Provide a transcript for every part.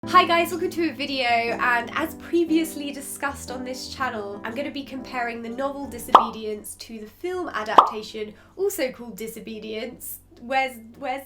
Hi guys, welcome to a video, and as previously discussed on this channel, I'm going to be comparing the novel Disobedience to the film adaptation, also called Disobedience. Where's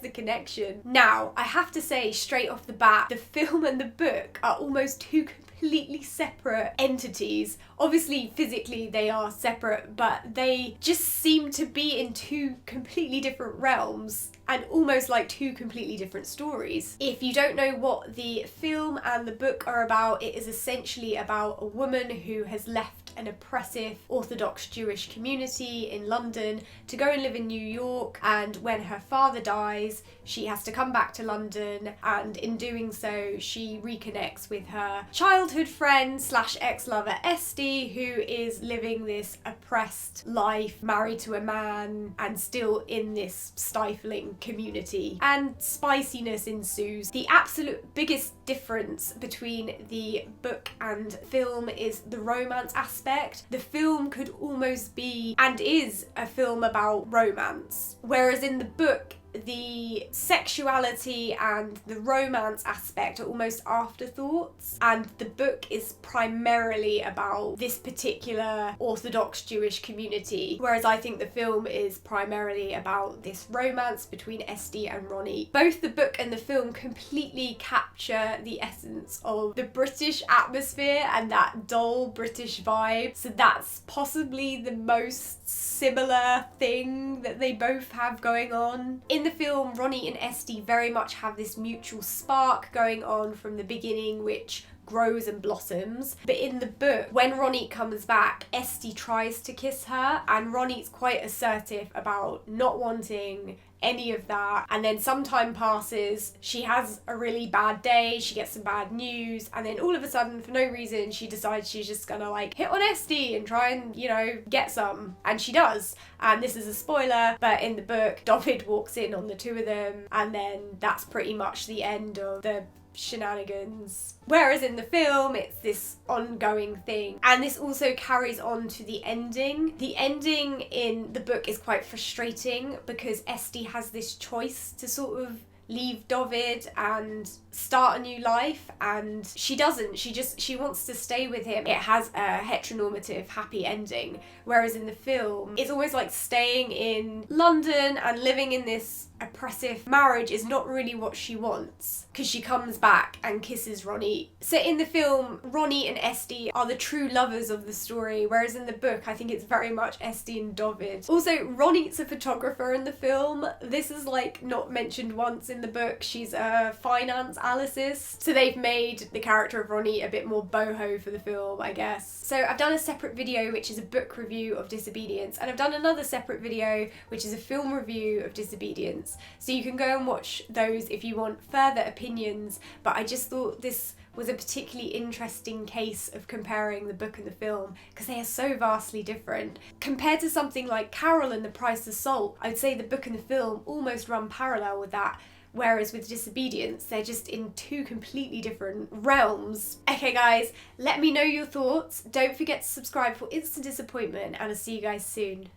the connection? Now, I have to say straight off the bat, the film and the book are almost two completely separate entities. Obviously, physically they are separate, but they just seem to be in two completely different realms and almost like two completely different stories. If you don't know what the film and the book are about, it is essentially about a woman who has left an oppressive Orthodox Jewish community in London to go and live in New York, and when her father dies, she has to come back to London, and in doing so, she reconnects with her childhood friend slash ex-lover Esty, who is living this oppressed life, married to a man, and still in this stifling community. And spiciness ensues. The absolute biggest difference between the book and film is the romance aspect. The film could almost be, and is, a film about romance, whereas in the book, the sexuality and the romance aspect are almost afterthoughts, and the book is primarily about this particular Orthodox Jewish community, whereas I think the film is primarily about this romance between Esty and Ronnie. Both the book and the film completely capture the essence of the British atmosphere and that dull British vibe, so that's possibly the most similar thing that they both have going on. In the film, Ronnie and Esty very much have this mutual spark going on from the beginning, which grows and blossoms. But in the book, when Ronnie comes back, Esty tries to kiss her, and Ronnie's quite assertive about not wanting any of that. And then some time passes, she has a really bad day, she gets some bad news, and then all of a sudden, for no reason, she decides she's just gonna like hit on Esty and try and, you know, get some. And she does. And this is a spoiler, but in the book, David walks in on the two of them, and then that's pretty much the end of the shenanigans. Whereas in the film, it's this ongoing thing. And this also carries on to the ending. The ending in the book is quite frustrating because Esty has this choice to sort of leave David and start a new life, and she doesn't. She wants to stay with him. It has a heteronormative happy ending, whereas in the film it's always like staying in London and living in this oppressive marriage is not really what she wants, because she comes back and kisses Ronnie. So in the film, Ronnie and Esty are the true lovers of the story, whereas in the book I think it's very much Esty and David. Also, Ronnie's a photographer in the film. This is like not mentioned once in the book. She's a finance analyst, so they've made the character of Ronnie a bit more boho for the film, I guess. So I've done a separate video which is a book review of Disobedience, and I've done another separate video which is a film review of Disobedience. So you can go and watch those if you want further opinions, but I just thought this was a particularly interesting case of comparing the book and the film because they are so vastly different. Compared to something like Carol and the Price of Salt, I would say the book and the film almost run parallel with that. Whereas with Disobedience, they're just in two completely different realms. Okay guys, let me know your thoughts. Don't forget to subscribe for instant disappointment, and I'll see you guys soon.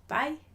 Bye.